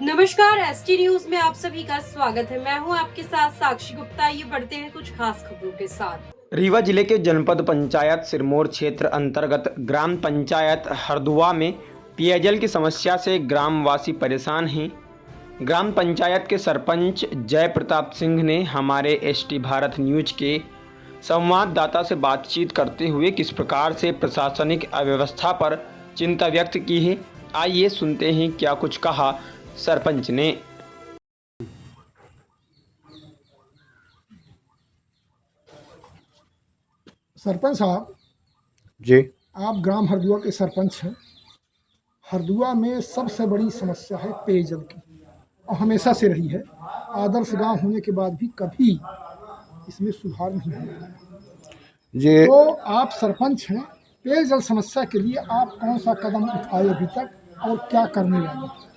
नमस्कार, ST news में आप सभी का स्वागत है। मैं हूं आपके साथ साक्षी गुप्ता। ये बढ़ते हैं कुछ खास खबरों के साथ। रीवा जिले के जनपद पंचायत सिरमौर क्षेत्र अंतर्गत ग्राम पंचायत हरदुआ में पेयजल की समस्या से ग्रामवासी परेशान हैं। ग्राम पंचायत के सरपंच जय प्रताप सिंह ने हमारे एसटी भारत न्यूज के संवाददाता से बातचीत करते हुए किस प्रकार से प्रशासनिक अव्यवस्था पर चिंता व्यक्त की है। आइए सुनते हैं क्या कुछ कहा सरपंच ने। सरपंच साहब जी। आप ग्राम हरदुआ के सरपंच हैं। हरदुआ में सबसे बड़ी समस्या है पेयजल की और हमेशा से रही है। आदर्श गांव होने के बाद भी कभी इसमें सुधार नहीं हुआ है। जी, तो आप सरपंच हैं, पेयजल समस्या के लिए आप कौन सा कदम उठाए अभी तक और क्या करने वाले हैं?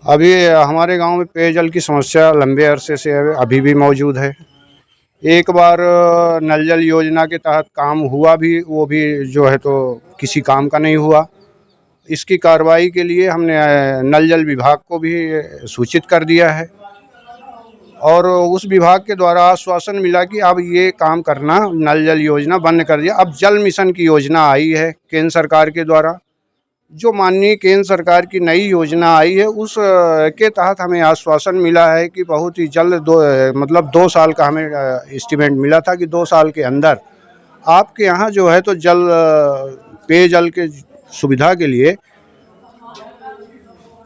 अभी हमारे गांव में पेयजल की समस्या लंबे अरसे से अभी भी मौजूद है। एक बार नल जल योजना के तहत काम हुआ भी, वो भी जो है तो किसी काम का नहीं हुआ। इसकी कार्रवाई के लिए हमने नल जल विभाग को भी सूचित कर दिया है और उस विभाग के द्वारा आश्वासन मिला कि अब ये काम करना, नल जल योजना बंद कर दिया। अब जल मिशन की योजना आई है केंद्र सरकार के द्वारा। जो माननीय केंद्र सरकार की नई योजना आई है उस के तहत हमें आश्वासन मिला है कि बहुत ही जल्द 2 साल का हमें एस्टीमेट मिला था कि 2 साल के अंदर आपके यहाँ जो है तो पेयजल के सुविधा के लिए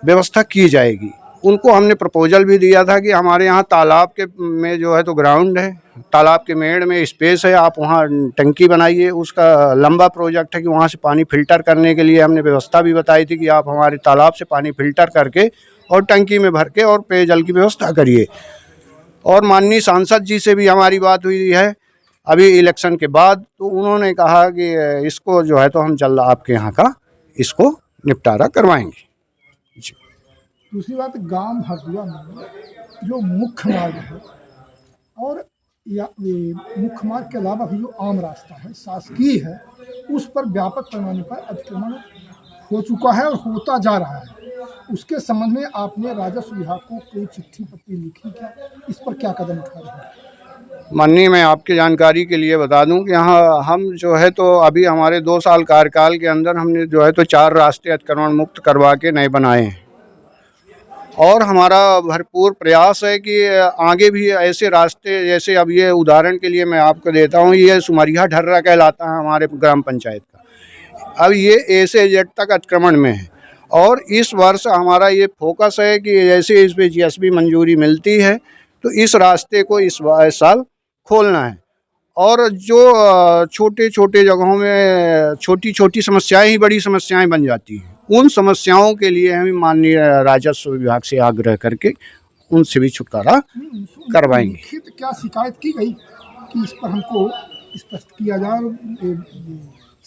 व्यवस्था की जाएगी। उनको हमने प्रपोजल भी दिया था कि हमारे यहाँ तालाब के में जो है तो ग्राउंड है, तालाब के मेड़ में स्पेस है, आप वहाँ टंकी बनाइए। उसका लंबा प्रोजेक्ट है कि वहाँ से पानी फिल्टर करने के लिए हमने व्यवस्था भी बताई थी कि आप हमारे तालाब से पानी फिल्टर करके और टंकी में भर के और पेयजल की व्यवस्था करिए। और माननीय सांसद जी से भी हमारी बात हुई है अभी इलेक्शन के बाद, तो उन्होंने कहा कि इसको जो है तो हम जल्द आपके यहाँ का इसको निपटारा करवाएंगे। दूसरी बात, गांव हरदुआ में जो मुख्य मार्ग है और ये मुख्य मार्ग के अलावा भी जो आम रास्ता है, शासकीय है, उस पर व्यापक पैमाने पर अतिक्रमण हो चुका है और होता जा रहा है। उसके संबंध में आपने राजस्व विभाग को कोई चिट्ठी पत्री लिखी क्या? इस पर क्या कदम उठा रहे हैं? माननीय, मैं आपकी जानकारी के लिए बता दूं कि यहाँ हम जो है तो अभी हमारे 2 साल कार्यकाल के अंदर हमने जो है तो 4 रास्ते अतिक्रमण मुक्त करवा के नए बनाए हैं और हमारा भरपूर प्रयास है कि आगे भी ऐसे रास्ते, जैसे अब ये उदाहरण के लिए मैं आपको देता हूँ, ये सुमरिया ढर्रा कहलाता है हमारे ग्राम पंचायत का। अब ये ऐसे जेड तक अतिक्रमण में है और इस वर्ष हमारा ये फोकस है कि जैसे इस पर जीएसबी मंजूरी मिलती है तो इस रास्ते को इस साल खोलना है। और जो छोटे छोटे जगहों में छोटी छोटी समस्याएं ही बड़ी समस्याएं बन जाती हैं, उन समस्याओं के लिए हम माननीय राजस्व विभाग से आग्रह करके उनसे भी छुटकारा करवाएंगे। लिखित क्या शिकायत की गई कि इस पर हमको स्पष्ट किया जाए,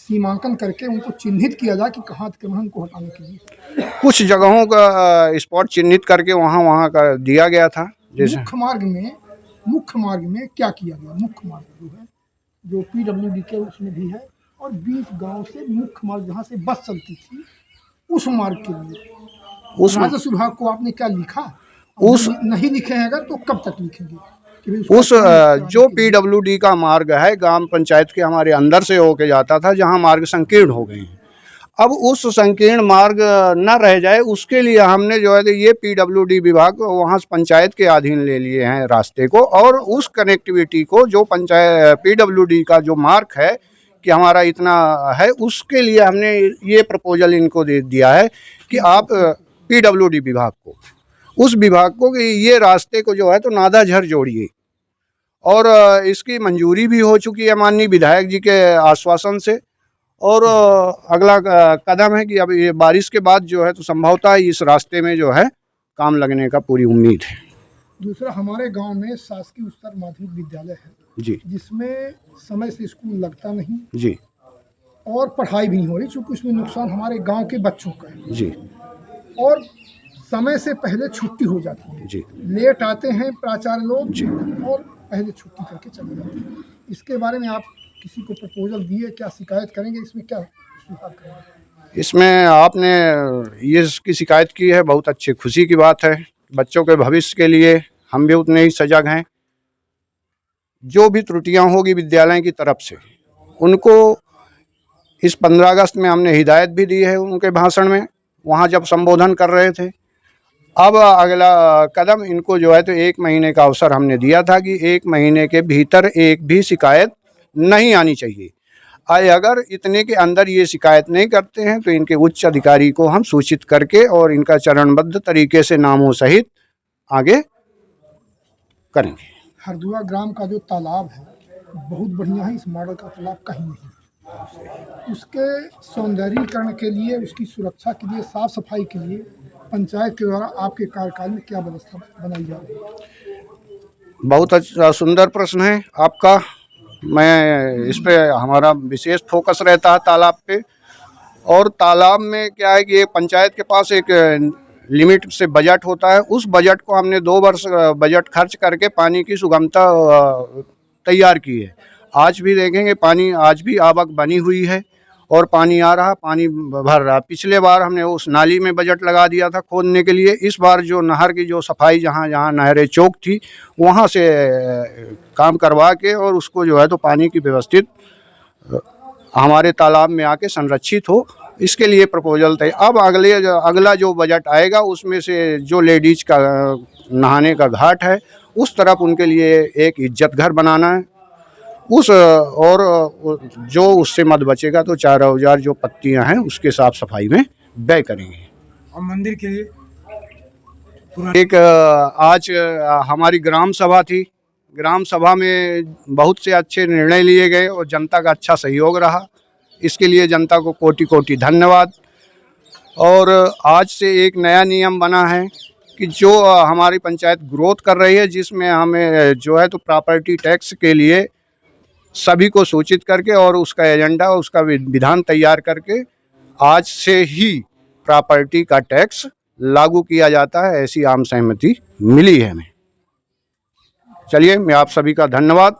सीमांकन करके उनको चिन्हित किया जाए कि कहाँ अतिक्रमण को हटाने के लिए? कुछ जगहों का स्पॉट चिन्हित करके वहाँ का दिया गया था। जैसे मुख्य मार्ग में क्या किया गया? मुख्य मार्ग जो है, जो PWD के उसमें भी है, और बीच गांव से मुख्य मार्ग जहाँ से बस चलती थी उस मार्ग के लिए उस राजस्व विभाग को आपने क्या लिखा? उस नहीं लिखे हैं अगर तो कब तक लिखेंगे? उस जो PWD का मार्ग है ग्राम पंचायत के हमारे अंदर से होके जाता था, जहाँ मार्ग संकीर्ण हो गए हैं, अब उस संकीर्ण मार्ग न रह जाए उसके लिए हमने जो है ये PWD विभाग वहाँ पंचायत के अधीन ले लिए हैं रास्ते को, और उस कनेक्टिविटी को जो पंचायत PWD का जो मार्ग है कि हमारा इतना है, उसके लिए हमने ये प्रपोजल इनको दे दिया है कि आप PWD विभाग को, उस विभाग को कि ये रास्ते को जो है तो नादाझर जोड़िए। और इसकी मंजूरी भी हो चुकी है माननीय विधायक जी के आश्वासन से। और अगला कदम है कि अब ये बारिश के बाद जो है तो संभवतः इस रास्ते में जो है काम लगने का पूरी उम्मीद है। दूसरा, हमारे गांव में शासकीय उच्चतर माध्यमिक विद्यालय है जी, जिसमें समय से स्कूल लगता नहीं जी, और पढ़ाई भी नहीं हो रही, क्योंकि उसमें नुकसान हमारे गांव के बच्चों का है। जी, और समय से पहले छुट्टी हो जाती है, जी, लेट आते हैं प्राचार्य लोग और पहले छुट्टी करके चले जाते हैं। इसके बारे में आप किसी को प्रपोजल दिए, क्या शिकायत करेंगे? इसमें क्या सुधार करेंगे? इसमें आपने ये इसकी शिकायत की है, बहुत अच्छी खुशी की बात है। बच्चों के भविष्य के लिए हम भी उतने ही सजग हैं। जो भी त्रुटियां होगी विद्यालय की तरफ से, उनको इस 15 अगस्त में हमने हिदायत भी दी है उनके भाषण में, वहाँ जब संबोधन कर रहे थे। अब अगला कदम इनको जो है तो 1 महीने का अवसर हमने दिया था कि 1 महीने के भीतर एक भी शिकायत नहीं आनी चाहिए। अगर इतने के अंदर ये शिकायत नहीं करते हैं तो इनके उच्च अधिकारी को हम सूचित करके और इनका चरणबद्ध तरीके से नामों सहित आगे करेंगे। हरदुआ ग्राम का जो तालाब है बहुत बढ़िया है, इस मॉडल का तालाब कहीं नहीं। उसके सौंदर्यीकरण के लिए, उसकी सुरक्षा के लिए, साफ सफाई के लिए पंचायत के द्वारा आपके कार्यकाल में क्या व्यवस्था बनाई जा रही है? बहुत अच्छा सुंदर प्रश्न है आपका। मैं इस पे हमारा विशेष फोकस रहता है तालाब पे। और तालाब में क्या है कि ये पंचायत के पास एक लिमिट से बजट होता है, उस बजट को हमने 2 वर्ष बजट खर्च करके पानी की सुगमता तैयार की है। आज भी देखेंगे पानी आज भी आवक बनी हुई है और पानी आ रहा, पानी भर रहा। पिछले बार हमने उस नाली में बजट लगा दिया था खोदने के लिए। इस बार जो नहर की जो सफाई, जहाँ जहाँ नहरें चौक थी, वहाँ से काम करवा के और उसको जो है तो पानी की व्यवस्थित हमारे तालाब में आके संरक्षित हो, इसके लिए प्रपोजल थे। अब अगला जो बजट आएगा उसमें से जो लेडीज का नहाने का घाट है उस तरफ उनके लिए एक इज्जत घर बनाना है। उस और जो उससे मत बचेगा तो 4 औजार जो पत्तियां हैं उसके साफ सफाई में व्यय करेंगे। और मंदिर के लिए एक आज हमारी ग्राम सभा थी। ग्राम सभा में बहुत से अच्छे निर्णय लिए गए और जनता का अच्छा सहयोग रहा। इसके लिए जनता को कोटि कोटि धन्यवाद। और आज से एक नया नियम बना है कि जो हमारी पंचायत ग्रोथ कर रही है, जिसमें हमें जो है तो प्रॉपर्टी टैक्स के लिए सभी को सूचित करके और उसका एजेंडा, उसका विधान तैयार करके आज से ही प्रॉपर्टी का टैक्स लागू किया जाता है, ऐसी आम सहमति मिली है हमें। चलिए, मैं आप सभी का धन्यवाद।